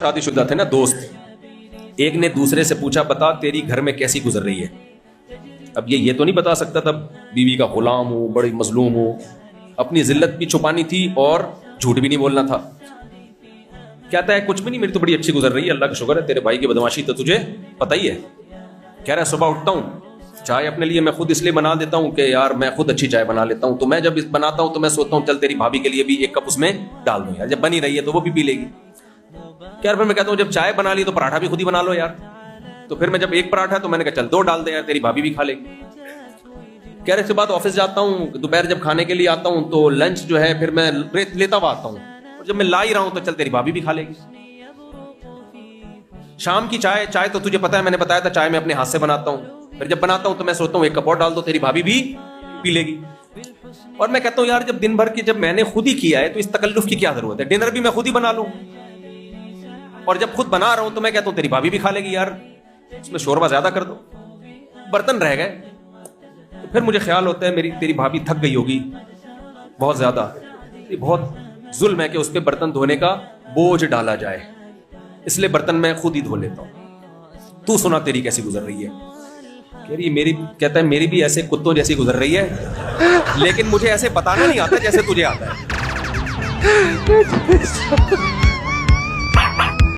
शादीशुदा थे ना दोस्त, एक ने दूसरे से पूछा बता तेरी घर में कैसी गुजर रही है। अब ये तो नहीं बता सकता था बीवी का गुलाम हूं, बड़ी मजलूम हूं, अपनी जिल्लत भी छुपानी थी और झूठ भी नहीं बोलना था। कहता है कुछ भी नहीं, मेरी तो बड़ी अच्छी गुजर रही है, अल्लाह का शुक्र है। तेरे भाई की बदमाशी तो तुझे पता ही है। कह रहा है सुबह उठता हूँ, चाय अपने लिए मैं खुद इसलिए बना देता हूँ कि यार मैं खुद अच्छी चाय बना लेता हूँ, तो मैं जब बनाता हूँ तो मैं सोचता हूँ चल तेरी भाभी के लिए भी एक कप उसमें डाल दूं यार, जब बनी रही है तो वो भी पी लेगी। यार फिर मैं कहता हूँ जब चाय बना ली तो पराठा भी खुद ही बना लो यार। तो फिर मैं जब एक पराठा तो मैंने कहा चल दो डाल दे यार, तेरी भाभी भी खा लेगी। कह रहे इसके बाद ऑफिस जाता हूँ, दोपहर जब खाने के लिए आता हूँ तो लंच जो है फिर मैं लेता हुआ आता हूँ, और जब मैं ला ही रहा हूँ तो चल तेरी भाभी भी खा लेगी। शाम की चाय तो तुझे पता है, मैंने बताया था चाय मैं अपने हाथ से बनाता हूँ, फिर जब बनाता हूँ तो मैं सोचता हूँ एक कप और डाल दो, तेरी भाभी भी पी लेगी। और मैं कहता हूँ यार जब दिन भर की जब मैंने खुद ही किया है तो इस तकल्लुफ की क्या जरूरत है, डिनर भी मैं खुद ही बना लूं, और जब खुद बना रहा हूं तो मैं कहता हूं तेरी भाभी भी खा लेगी यार, उसमें शोरबा ज्यादा कर दो, बर्तन रह गए। तो फिर मुझे ख्याल होता है मेरी तेरी भाभी थक गई होगी बहुत ज्यादा, ये बहुत जुल्म है कि उस पर बर्तन धोने का बोझ डाला जाए, इसलिए बर्तन मैं खुद ही धो लेता हूं। तू सुना तेरी कैसी गुजर रही है। कहता है मेरी भी ऐसे कुत्तों जैसी गुजर रही है, लेकिन मुझे ऐसे बताना नहीं आता जैसे तुझे आता है।